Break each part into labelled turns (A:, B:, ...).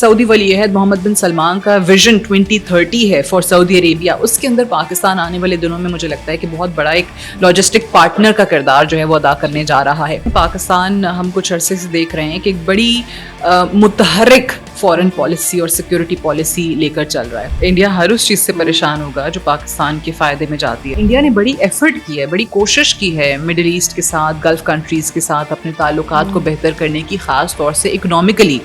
A: سعودی ولی عہد محمد بن سلمان کا ویژن 2030 ہے فار سعودی عربیہ، اس کے اندر پاکستان آنے والے دنوں میں مجھے لگتا ہے کہ بہت بڑا ایک لاجسٹک پارٹنر کا کردار جو ہے وہ ادا کرنے جا رہا ہے. پاکستان ہم کچھ عرصے سے دیکھ رہے ہیں کہ ایک بڑی متحرک فارن پالیسی اور سیکیورٹی پالیسی لے کر چل رہا ہے. انڈیا ہر اس چیز سے پریشان ہوگا جو پاکستان کے فائدے میں جاتی ہے. انڈیا نے بڑی ایفرٹ کی ہے، بڑی کوشش کی ہے مڈل ایسٹ کے ساتھ، گلف کنٹریز کے ساتھ اپنے تعلقات کو بہتر کرنے کی، خاص طور سے اکنامکلی.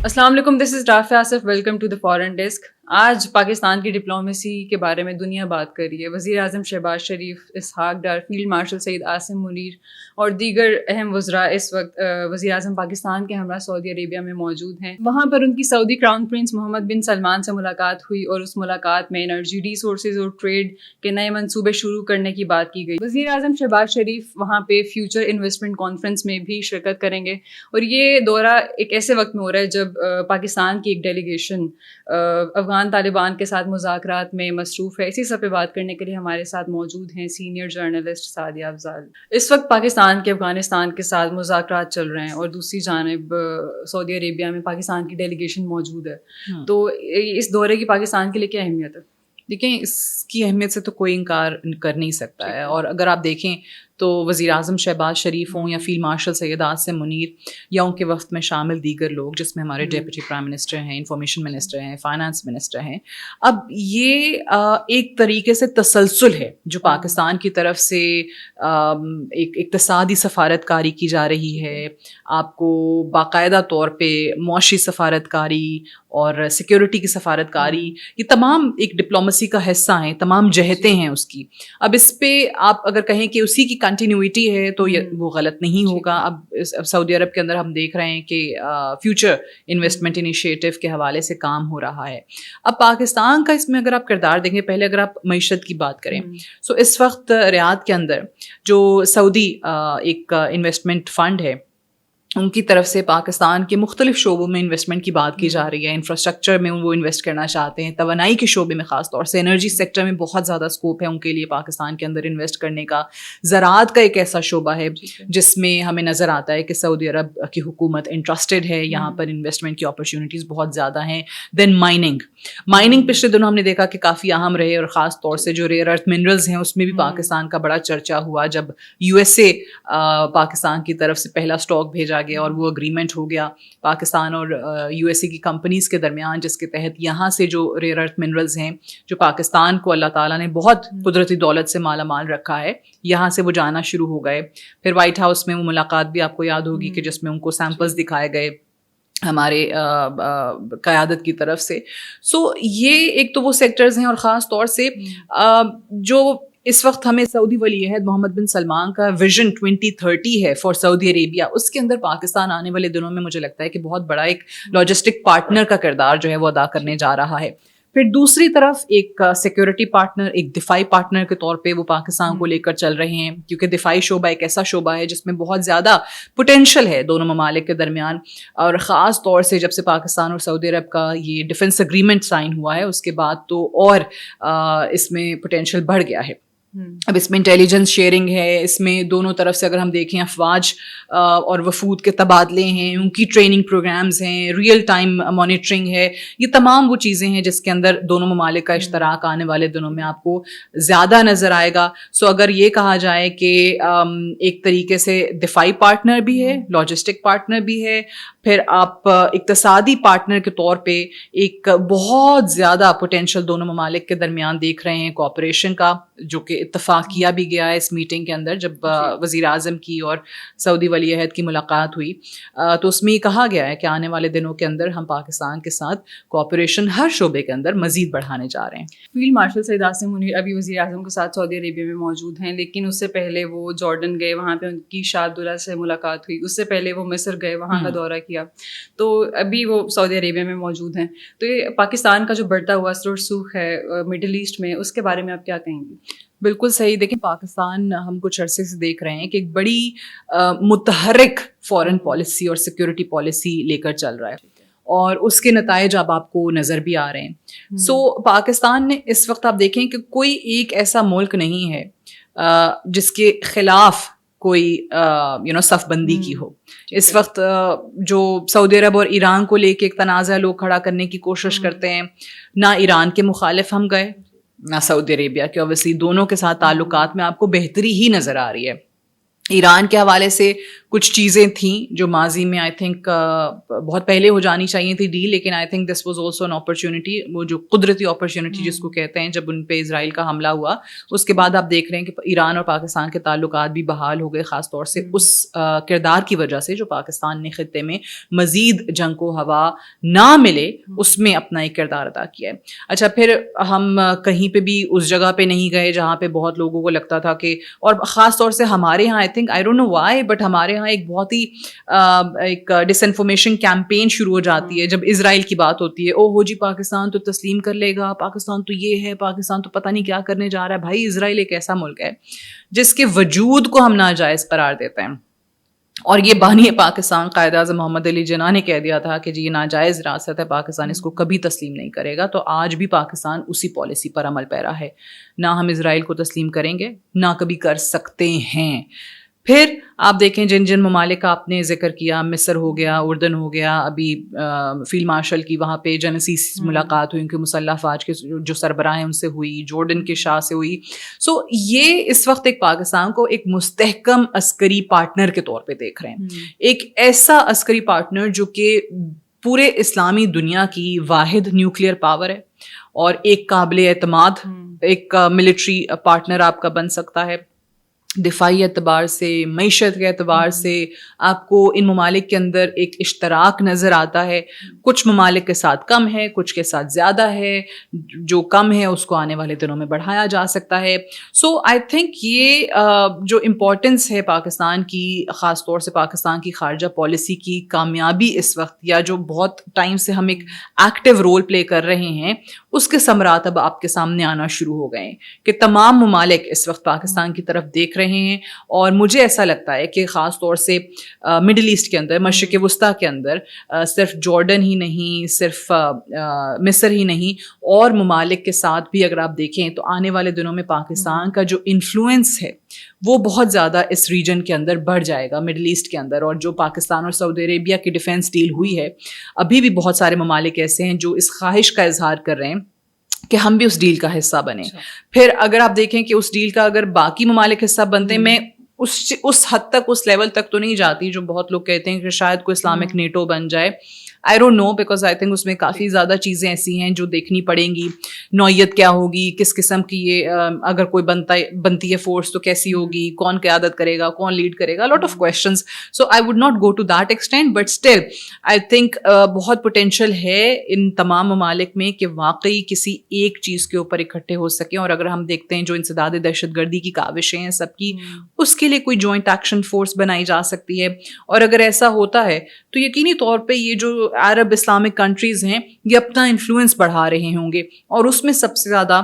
B: السلام علیکم، this is Rafia Asif, welcome to the foreign desk. آج پاکستان کی ڈپلومیسی کے بارے میں دنیا بات کر رہی ہے. وزیر اعظم شہباز شریف، اسحاق ڈار، فیلڈ مارشل سعید عاصم منیر اور دیگر اہم وزراء اس وقت وزیر اعظم پاکستان کے ہمراہ سعودی عربیہ میں موجود ہیں. وہاں پر ان کی سعودی کراؤن پرنس محمد بن سلمان سے ملاقات ہوئی اور اس ملاقات میں انرجی، ریسورسز اور ٹریڈ کے نئے منصوبے شروع کرنے کی بات کی گئی. وزیر اعظم شہباز شریف وہاں پہ فیوچر انویسٹمنٹ کانفرنس میں بھی شرکت کریں گے، اور یہ دورہ ایک ایسے وقت میں ہو رہا ہے جب پاکستان کی ایک ڈیلیگیشن افغان طالبان کے ساتھ مذاکرات میں مصروف ہے. اسی سب پہ بات کرنے کے لیے ہمارے ساتھ موجود ہیں سینئر جرنلسٹ سعدیہ افضال. اس وقت پاکستان کے افغانستان کے ساتھ مذاکرات چل رہے ہیں اور دوسری جانب سعودی عربیہ میں پاکستان کی ڈیلیگیشن موجود ہے. تو اس دورے کی پاکستان کے لیے کیا اہمیت ہے؟
A: دیکھیں، اس کی اہمیت سے تو کوئی انکار کر نہیں سکتا ہے. اور اگر آپ دیکھیں تو وزیر اعظم شہباز شریف ہوں یا فیلڈ مارشل سید عاصم منیر یا ان کے وفد میں شامل دیگر لوگ، جس میں ہمارے ڈیپٹی پرائم منسٹر ہیں، انفارمیشن منسٹر ہیں، فائنانس منسٹر ہیں، اب یہ ایک طریقے سے تسلسل ہے جو پاکستان کی طرف سے ایک اقتصادی سفارت کاری کی جا رہی ہے. آپ کو باقاعدہ طور پہ معاشی سفارت کاری اور سیکیورٹی کی سفارت کاری، یہ تمام ایک ڈپلومیسی کا حصہ ہیں، تمام جہتیں ہیں اس کی. اب اس پہ آپ اگر کہیں کہ اسی کی کنٹینیوٹی ہے تو وہ غلط نہیں ہوگا. اب سعودی عرب کے اندر ہم دیکھ رہے ہیں کہ فیوچر انویسٹمنٹ انیشیٹو کے حوالے سے کام ہو رہا ہے. اب پاکستان کا اس میں اگر آپ کردار دیکھیں، پہلے اگر آپ معیشت کی بات کریں تو اس وقت ریاض کے اندر جو سعودی ایک انویسٹمنٹ فنڈ ہے، ان کی طرف سے پاکستان کے مختلف شعبوں میں انویسٹمنٹ کی بات کی جا رہی ہے. انفراسٹرکچر میں وہ انویسٹ کرنا چاہتے ہیں، توانائی کے شعبے میں خاص طور سے انرجی سیکٹر میں بہت زیادہ اسکوپ ہے ان کے لیے پاکستان کے اندر انویسٹ کرنے کا. زراعت کا ایک ایسا شعبہ ہے جس میں ہمیں نظر آتا ہے کہ سعودی عرب کی حکومت انٹرسٹڈ ہے، یہاں پر انویسٹمنٹ کی اپرچونیٹیز بہت زیادہ ہیں. دین مائننگ پچھلے دنوں ہم نے دیکھا کہ کافی اہم رہے، اور خاص طور سے جو ریئر ارتھ منرلز ہیں اس میں بھی پاکستان کا بڑا چرچا ہوا جب یو ایس اے پاکستان کی طرف سے پہلا اسٹاک بھیجا گیا اور وہ اگریمنٹ ہو گیا پاکستان اور یو ایس اے کی کمپنیز کے درمیان، جس کے تحت یہاں سے جو ریئر ارتھ منرلز ہیں جو پاکستان کو اللہ تعالیٰ نے بہت قدرتی دولت سے مالا مال رکھا ہے، یہاں سے وہ جانا شروع ہو گئے. پھر وائٹ ہاؤس میں وہ ملاقات بھی آپ کو یاد ہوگی کہ جس میں ان کو سیمپلز دکھائے گئے ہمارے قیادت کی طرف سے. سو یہ ایک تو وہ سیکٹرز ہیں، اور خاص طور سے جو اس وقت ہمیں سعودی ولی عہد محمد بن سلمان کا ویژن 2030 ہے فار سعودی عربیہ، اس کے اندر پاکستان آنے والے دنوں میں مجھے لگتا ہے کہ بہت بڑا ایک لاجسٹک پارٹنر کا کردار جو ہے وہ ادا کرنے جا رہا ہے. پھر دوسری طرف ایک سیکیورٹی پارٹنر، ایک دفاعی پارٹنر کے طور پہ وہ پاکستان کو لے کر چل رہے ہیں، کیونکہ دفاعی شعبہ ایک ایسا شعبہ ہے جس میں بہت زیادہ پوٹینشل ہے دونوں ممالک کے درمیان. اور خاص طور سے جب سے پاکستان اور سعودی عرب کا یہ ڈیفنس اگریمنٹ سائن ہوا ہے اس کے بعد تو اور اس میں پوٹینشل بڑھ گیا ہے. اب اس میں انٹیلیجنس شیئرنگ ہے، اس میں دونوں طرف سے اگر ہم دیکھیں افواج اور وفود کے تبادلے ہیں، ان کی ٹریننگ پروگرامز ہیں، ریئل ٹائم مانیٹرنگ ہے، یہ تمام وہ چیزیں ہیں جس کے اندر دونوں ممالک کا اشتراک آنے والے دنوں میں آپ کو زیادہ نظر آئے گا. سو اگر یہ کہا جائے کہ ایک طریقے سے دفاعی پارٹنر بھی ہے، لاجسٹک پارٹنر بھی ہے، پھر آپ اقتصادی پارٹنر کے طور پہ ایک بہت زیادہ پوٹینشل دونوں ممالک کے درمیان دیکھ رہے ہیں کوآپریشن کا، جو کہ اتفاق کیا بھی گیا ہے اس میٹنگ کے اندر جب وزیر اعظم کی اور سعودی ولی عہد کی ملاقات ہوئی. تو اس میں یہ کہا گیا ہے کہ آنے والے دنوں کے اندر ہم پاکستان کے ساتھ کوآپریشن ہر شعبے کے اندر مزید بڑھانے جا رہے ہیں.
B: فیلڈ مارشل سعید عاصم منیر ابھی وزیر اعظم کے ساتھ سعودی عربیہ میں موجود ہیں، لیکن اس سے پہلے وہ جارڈن گئے، وہاں پہ ان کی شاہ عبداللہ سے ملاقات ہوئی. اس سے پہلے وہ مصر گئے، وہاں کا دورہ کیا. تو ابھی وہ سعودی عربیہ میں موجود ہیں. تو یہ پاکستان کا جو بڑھتا ہوا اثر و رسوخ ہے مڈل ایسٹ میں، اس کے بارے میں آپ کیا کہیں گے؟
A: بالکل صحیح. دیکھیں، پاکستان ہم کچھ عرصے سے دیکھ رہے ہیں کہ ایک بڑی متحرک فارن پالیسی اور سیکیورٹی پالیسی لے کر چل رہا ہے، اور اس کے نتائج اب آپ کو نظر بھی آ رہے ہیں. سو پاکستان نے اس وقت آپ دیکھیں کہ کوئی ایک ایسا ملک نہیں ہے جس کے خلاف کوئی صف بندی کی ہو. اس وقت جو سعودی عرب اور ایران کو لے کے ایک تنازع لوگ کھڑا کرنے کی کوشش کرتے ہیں, نہ ایران کے مخالف ہم گئے نہ سعودی عربیہ کے. اوبیسلی دونوں کے ساتھ تعلقات میں آپ کو بہتری ہی نظر آ رہی ہے. ایران کے حوالے سے کچھ چیزیں تھیں جو ماضی میں آئی تھنک بہت پہلے ہو جانی چاہیے تھی ڈیل, لیکن I think this was also an opportunity, وہ جو قدرتی اپرچونٹی جس کو کہتے ہیں, جب ان پہ اسرائیل کا حملہ ہوا اس کے بعد آپ دیکھ رہے ہیں کہ ایران اور پاکستان کے تعلقات بھی بحال ہو گئے, خاص طور سے اس کردار کی وجہ سے جو پاکستان نے خطے میں مزید جنگ کو ہوا نہ ملے اس میں اپنا ایک کردار ادا کیا ہے. اچھا, پھر ہم کہیں پہ بھی اس جگہ پہ نہیں گئے جہاں پہ بہت لوگوں کو لگتا تھا کہ, اور خاص طور سے ہمارے یہاں I think, I don't know why, but ہمارے یہاں ایک بہت ہی ایک ڈس انفارمیشن کیمپین شروع ہو جاتی ہے جب اسرائیل کی بات ہوتی ہے. او ہو جی پاکستان تو تسلیم کر لے گا, پاکستان تو یہ ہے, پاکستان تو پتہ نہیں کیا کرنے جا رہا ہے. بھائی اسرائیل ایک ایسا ملک ہے جس کے وجود کو ہم ناجائز قرار دیتے ہیں, اور یہ بانی پاکستان قائد اعظم محمد علی جناح نے کہہ دیا تھا کہ جی یہ ناجائز ریاست ہے, پاکستان اس کو کبھی تسلیم نہیں کرے گا. تو آج بھی پاکستان اسی پالیسی پر عمل پیرا ہے, نہ ہم اسرائیل کو تسلیم کریں گے نہ کبھی کر سکتے ہیں. پھر آپ دیکھیں جن جن ممالک کا آپ نے ذکر کیا, مصر ہو گیا, اردن ہو گیا, ابھی فیلڈ مارشل کی وہاں پہ جنسی ملاقات ہوئی, ان کے مسلح افواج کے جو سربراہ ہیں ان سے ہوئی, جارڈن کے شاہ سے ہوئی. سو یہ اس وقت ایک پاکستان کو ایک مستحکم عسکری پارٹنر کے طور پہ دیکھ رہے ہیں, ایک ایسا عسکری پارٹنر جو کہ پورے اسلامی دنیا کی واحد نیوکلیئر پاور ہے اور ایک قابل اعتماد ایک ملٹری پارٹنر آپ کا بن سکتا ہے. دفاعی اعتبار سے, معیشت کے اعتبار سے آپ کو ان ممالک کے اندر ایک اشتراک نظر آتا ہے. کچھ ممالک کے ساتھ کم ہے, کچھ کے ساتھ زیادہ ہے, جو کم ہے اس کو آنے والے دنوں میں بڑھایا جا سکتا ہے. سو آئی تھنک یہ جو امپورٹنس ہے پاکستان کی, خاص طور سے پاکستان کی خارجہ پالیسی کی کامیابی اس وقت, یا جو بہت ٹائم سے ہم ایک ایکٹیو رول پلے کر رہے ہیں, اس کے ثمرات اب آپ کے سامنے آنا شروع ہو گئے ہیں کہ تمام ممالک اس وقت پاکستان کی طرف دیکھ رہے ہیں. اور مجھے ایسا لگتا ہے کہ خاص طور سے مڈل ایسٹ کے اندر, مشرق وسطیٰ کے اندر, صرف جارڈن ہی نہیں, صرف مصر ہی نہیں, اور ممالک کے ساتھ بھی اگر آپ دیکھیں تو آنے والے دنوں میں پاکستان کا جو انفلوئنس ہے وہ بہت زیادہ اس ریجن کے اندر بڑھ جائے گا, مڈل ایسٹ کے اندر. اور جو پاکستان اور سعودی عربیہ کی ڈیفینس ڈیل ہوئی ہے, ابھی بھی بہت سارے ممالک ایسے ہیں جو اس خواہش کا اظہار کر رہے ہیں کہ ہم بھی اس ڈیل کا حصہ بنیں. پھر اگر آپ دیکھیں کہ اس ڈیل کا اگر باقی ممالک حصہ بنتے ہیں, میں اس حد تک, اس لیول تک تو نہیں جاتی جو بہت لوگ کہتے ہیں کہ شاید کوئی اسلامک نیٹو بن جائے. I don't know, because I think اس میں کافی زیادہ چیزیں ایسی ہیں جو دیکھنی پڑیں گی. نوعیت کیا ہوگی, کس قسم کی یہ, اگر کوئی بنتی ہے فورس تو کیسی ہوگی, کون قیادت کرے گا, کون لیڈ کرے گا, lot of questions. So I would not go to that extent, but still I think بہت پوٹینشیل ہے ان تمام ممالک میں کہ واقعی کسی ایک چیز کے اوپر اکٹھے ہو سکیں. اور اگر ہم دیکھتے ہیں جو انسداد دہشت گردی کی کاوشیں ہیں سب کی, اس کے لیے کوئی جوائنٹ ایکشن فورس بنائی جا سکتی ہے. اور اگر ایسا ہوتا ہے تو یقینی طور پہ یہ جو عرب اسلامک کنٹریز ہیں یہ اپنا انفلوئنس بڑھا رہے ہوں گے, اور اس میں سب سے زیادہ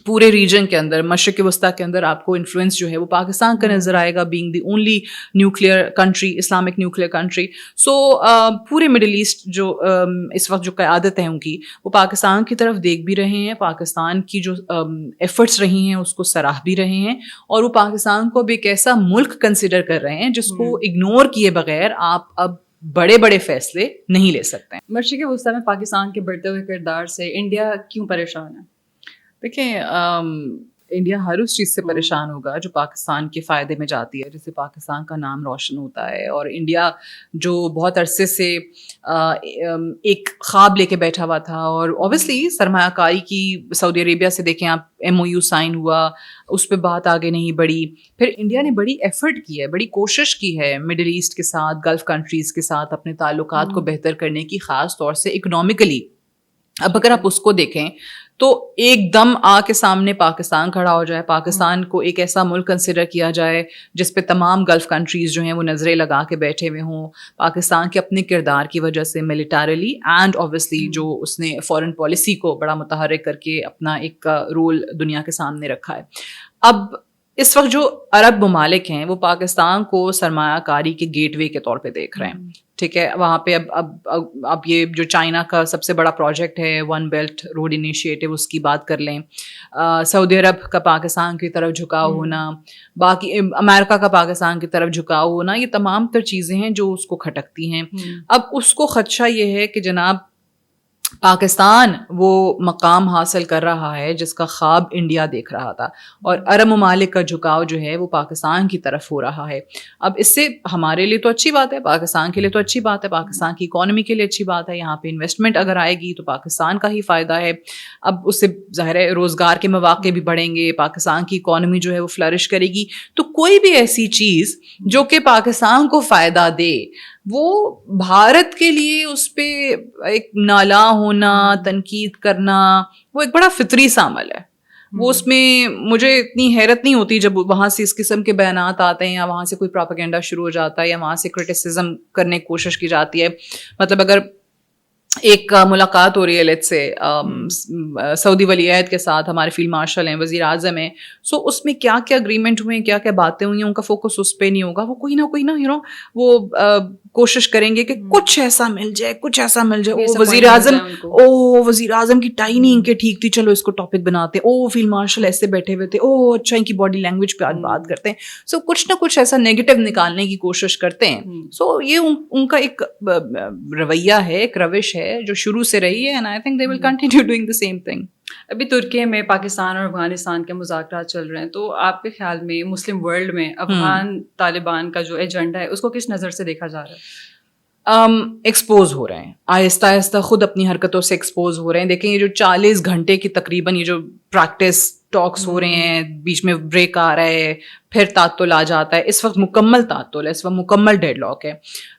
A: پورے ریجن کے اندر, مشرق وسطیٰ کے اندر آپ کو انفلوئنس جو ہے وہ پاکستان کا نظر آئے گا, being the only nuclear country, Islamic nuclear country. So پورے مڈل ایسٹ جو اس وقت جو قیادت ہے ان کی, وہ پاکستان کی طرف دیکھ بھی رہے ہیں, پاکستان کی جو ایفرٹس رہی ہیں اس کو سراہ بھی رہے ہیں, اور وہ پاکستان کو بھی ایک ایسا ملک کنسیڈر کر رہے ہیں جس کو اگنور کیے بغیر آپ اب بڑے بڑے فیصلے نہیں لے سکتے ہیں.
B: مشرق وسطیٰ میں پاکستان کے بڑھتے ہوئے کردار سے انڈیا کیوں پریشان ہے؟
A: دیکھیں, انڈیا ہر اس چیز سے پریشان ہوگا جو پاکستان کے فائدے میں جاتی ہے, جس سے پاکستان کا نام روشن ہوتا ہے. اور انڈیا جو بہت عرصے سے ایک خواب لے کے بیٹھا ہوا تھا, اور اوبیسلی سرمایہ کاری کی, سعودی عربیہ سے دیکھیں آپ, MOU سائن ہوا, اس پہ بات آگے نہیں بڑھی. پھر انڈیا نے بڑی ایفرٹ کی ہے, بڑی کوشش کی ہے مڈل ایسٹ کے ساتھ, گلف کنٹریز کے ساتھ اپنے تعلقات کو بہتر کرنے کی, خاص طور سے اکنامکلی. اب اگر آپ اس کو دیکھیں تو ایک دم آ کے سامنے پاکستان کھڑا ہو جائے, پاکستان کو ایک ایسا ملک کنسیڈر کیا جائے جس پہ تمام گلف کنٹریز جو ہیں وہ نظریں لگا کے بیٹھے ہوئے ہوں, پاکستان کے اپنے کردار کی وجہ سے ملیٹریلی اینڈ اوبیسلی جو اس نے فارن پالیسی کو بڑا متحرک کر کے اپنا ایک رول دنیا کے سامنے رکھا ہے. اب اس وقت جو عرب ممالک ہیں وہ پاکستان کو سرمایہ کاری کے گیٹ وے کے طور پہ دیکھ رہے ہیں, ٹھیک ہے. وہاں پہ اب یہ جو چائنا کا سب سے بڑا پروجیکٹ ہے ون بیلٹ روڈ انیشیٹو, اس کی بات کر لیں. سعودی عرب کا پاکستان کی طرف جھکاؤ ہونا, باقی امریکہ کا پاکستان کی طرف جھکاؤ ہونا, یہ تمام تر چیزیں ہیں جو اس کو کھٹکتی ہیں. اب اس کو خدشہ یہ ہے کہ جناب پاکستان وہ مقام حاصل کر رہا ہے جس کا خواب انڈیا دیکھ رہا تھا, اور عرب ممالک کا جھکاؤ جو ہے وہ پاکستان کی طرف ہو رہا ہے. اب اس سے ہمارے لیے تو اچھی بات ہے, پاکستان کے لیے تو اچھی بات ہے, پاکستان کی اکانومی کے لیے اچھی بات ہے. یہاں پہ انویسٹمنٹ اگر آئے گی تو پاکستان کا ہی فائدہ ہے. اب اس سے ظاہر ہے روزگار کے مواقع بھی بڑھیں گے, پاکستان کی اکانومی جو ہے وہ فلرش کرے گی. تو کوئی بھی ایسی چیز جو کہ پاکستان کو فائدہ دے وہ بھارت کے لیے اس پہ ایک نالا ہونا, تنقید کرنا, وہ ایک بڑا فطری سا عمل ہے. وہ اس میں مجھے اتنی حیرت نہیں ہوتی جب وہاں سے اس قسم کے بیانات آتے ہیں یا وہاں سے کوئی پروپیگنڈا شروع ہو جاتا ہے یا وہاں سے کرٹیسزم کرنے کی کوشش کی جاتی ہے. مطلب اگر ایک ملاقات ہو رہی ہے لیٹ سے سعودی ولی عہد کے ساتھ, ہمارے فیلڈ مارشل ہیں, وزیر اعظم ہیں, سو اس میں کیا کیا اگریمنٹ ہوئے ہیں, کیا کیا باتیں ہوئی ہیں, ان کا فوکس اس پہ نہیں ہوگا. وہ کوئی نہ وہ کوشش کریں گے کہ کچھ ایسا مل جائے, کچھ ایسا مل جائے. وزیر اعظم کی ٹائی نہیں ان کے ٹھیک تھی, چلو اس کو ٹاپک بناتے ہیں. فیلڈ مارشل ایسے بیٹھے ہوئے تھے, اچھا ان کی باڈی لینگویج پہ آج بات کرتے ہیں. سو کچھ نہ کچھ ایسا نیگیٹو نکالنے کی کوشش کرتے ہیں. سو یہ ان کا ایک رویہ ہے, ایک روش ہے جو شروع سے رہی ہے, and I think they will continue doing the same thing.
B: ابھی ترکی میں پاکستان اور افغانستان کے مذاکرات چل رہے ہیں, تو آپ کے خیال میں مسلم ورلڈ میں افغان طالبان کا جو ایجنڈا ہے اس کو کس نظر سے دیکھا جا رہا ہے؟
A: ایکسپوز ہو رہے ہیں آہستہ آہستہ, خود اپنی حرکتوں سے ایکسپوز ہو رہے ہیں. دیکھیں یہ جو 40 گھنٹے کی تقریباً یہ جو پریکٹس ٹاکس ہو رہے ہیں, بیچ میں بریک آ رہا ہے, پھر تعطل آ جاتا ہے, اس وقت مکمل تعطل ہے, اس وقت مکمل ڈیڈ لاک ہے.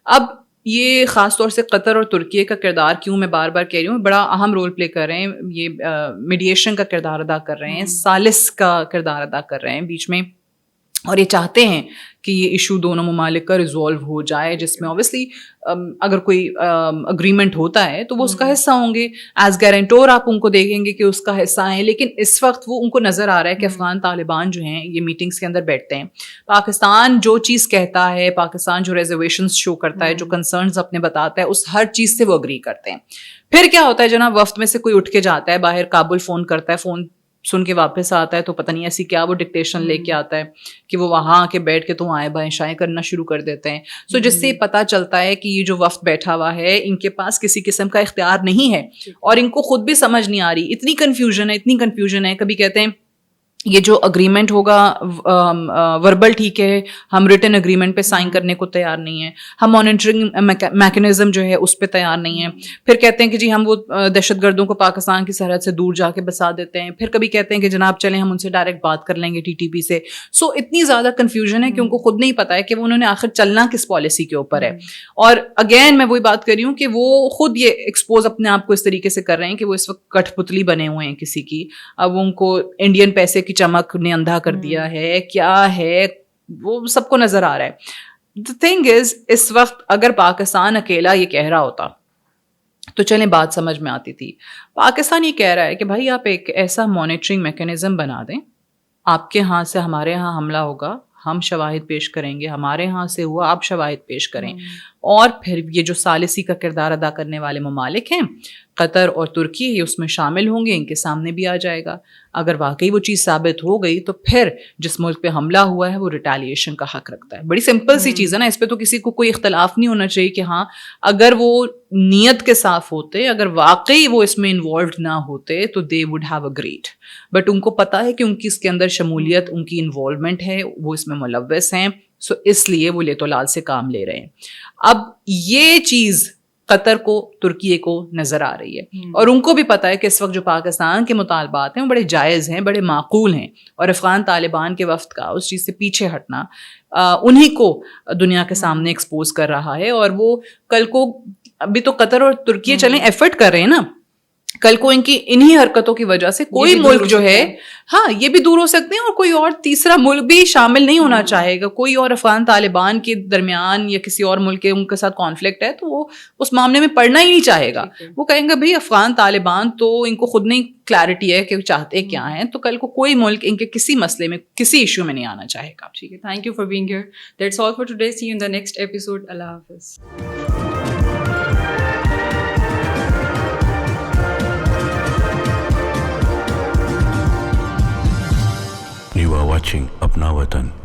A: اب یہ خاص طور سے قطر اور ترکی کا کردار, کیوں میں بار بار کہہ رہی ہوں, بڑا اہم رول پلے کر رہے ہیں. یہ میڈیشن کا کردار ادا کر رہے ہیں, ثالث کا کردار ادا کر رہے ہیں بیچ میں, اور یہ چاہتے ہیں کہ یہ ایشو دونوں ممالک کا ریزالو ہو جائے, جس میں اوبیسلی اگر کوئی اگریمنٹ ہوتا ہے تو وہ اس کا حصہ ہوں گے. ایز گارنٹور آپ ان کو دیکھیں گے کہ اس کا حصہ ہیں, لیکن اس وقت وہ ان کو نظر آ رہا ہے کہ افغان طالبان جو ہیں یہ میٹنگس کے اندر بیٹھتے ہیں, پاکستان جو چیز کہتا ہے, پاکستان جو ریزرویشنز شو کرتا ہے, جو کنسرنز اپنے بتاتا ہے, اس ہر چیز سے وہ اگری کرتے ہیں. پھر کیا ہوتا ہے جناب, وفد میں سے کوئی اٹھ کے جاتا ہے باہر, کابل فون کرتا ہے, فون سن کے واپس آتا ہے تو پتہ نہیں ایسی کیا وہ ڈکٹیشن لے کے آتا ہے کہ وہ وہاں آ کے بیٹھ کے تو آئیں بائیں شائیں کرنا شروع کر دیتے ہیں. سو جس سے پتہ چلتا ہے کہ یہ جو وفد بیٹھا ہوا ہے ان کے پاس کسی قسم کا اختیار نہیں ہے, اور ان کو خود بھی سمجھ نہیں آ رہی. اتنی کنفیوژن ہے. کبھی کہتے ہیں یہ جو اگریمنٹ ہوگا وربل ٹھیک ہے, ہم ریٹن اگریمنٹ پہ سائن کرنے کو تیار نہیں ہیں, ہم مانیٹرنگ میکنزم جو ہے اس پہ تیار نہیں ہیں. پھر کہتے ہیں کہ جی ہم وہ دہشت گردوں کو پاکستان کی سرحد سے دور جا کے بسا دیتے ہیں. پھر کبھی کہتے ہیں کہ جناب چلیں ہم ان سے ڈائریکٹ بات کر لیں گے TTP سے. سو اتنی زیادہ کنفیوژن ہے کہ ان کو خود نہیں پتا ہے کہ وہ انہوں نے آخر چلنا کس پالیسی کے اوپر ہے. اور اگین میں وہی بات کر رہی ہوں کہ وہ خود یہ ایکسپوز اپنے آپ کو اس طریقے سے کر رہے ہیں کہ وہ اس وقت کٹھ پتلی بنے ہوئے ہیں کسی کی. اب ان کو انڈین پیسے کی چمک نے اندھا کر دیا ہے, کیا ہے وہ سب کو نظر آ رہا ہے. The thing is, اس وقت اگر پاکستان اکیلا یہ کہہ رہا ہوتا تو چلیں بات سمجھ میں آتی تھی. پاکستان یہ کہہ رہا ہے کہ بھائی آپ ایک ایسا مانیٹرنگ میکنزم بنا دیں, آپ کے ہاں سے ہمارے ہاں حملہ ہوگا, ہم شواہد پیش کریں گے, ہمارے ہاں سے ہوا آپ شواہد پیش کریں, اور پھر یہ جو ثالثی کا کردار ادا کرنے والے ممالک ہیں قطر اور ترکی, یہ اس میں شامل ہوں گے, ان کے سامنے بھی آ جائے گا. اگر واقعی وہ چیز ثابت ہو گئی تو پھر جس ملک پہ حملہ ہوا ہے وہ ریٹیلیشن کا حق رکھتا ہے. بڑی سمپل سی چیز ہے نا, اس پہ تو کسی کو کوئی اختلاف نہیں ہونا چاہیے کہ ہاں اگر وہ نیت کے صاف ہوتے, اگر واقعی وہ اس میں انوالوڈ نہ ہوتے تو they would have agreed. But in کو پتا ہے کہ ان کی اس کے اندر شمولیت, ان کی انوالومنٹ ہے, وہ اس میں ملوث ہیں, سو اس لیے وہ لیت و لال سے کام لے رہے ہیں. اب یہ چیز قطر کو, ترکی کو نظر آ رہی ہے, اور ان کو بھی پتا ہے کہ اس وقت جو پاکستان کے مطالبات ہیں وہ بڑے جائز ہیں, بڑے معقول ہیں, اور افغان طالبان کے وفد کا اس چیز سے پیچھے ہٹنا انہی کو دنیا کے سامنے ایکسپوز کر رہا ہے. اور وہ کل کو, ابھی تو قطر اور ترکی چلیں ایفرٹ کر رہے ہیں نا, کل کو ان کی انہی حرکتوں کی وجہ سے کوئی ملک جو ہے, ہاں یہ بھی دور ہو سکتے ہیں, اور کوئی اور تیسرا ملک بھی شامل نہیں ہونا چاہے گا. کوئی اور افغان طالبان کے درمیان یا کسی اور ملک کے ان کے ساتھ کانفلکٹ ہے تو وہ اس معاملے میں پڑھنا ہی نہیں چاہے گا. وہ کہیں گے بھائی افغان طالبان تو ان کو خود نہیں کلیئرٹی ہے کہ چاہتے کیا ہیں, تو کل کو کوئی ملک ان کے کسی مسئلے میں, کسی ایشو میں نہیں آنا چاہے گا.
B: ٹھیک ہے, thank you for being here. That's all for today. See you in the next episode. اللہ حافظ.
C: watching Apna Watan.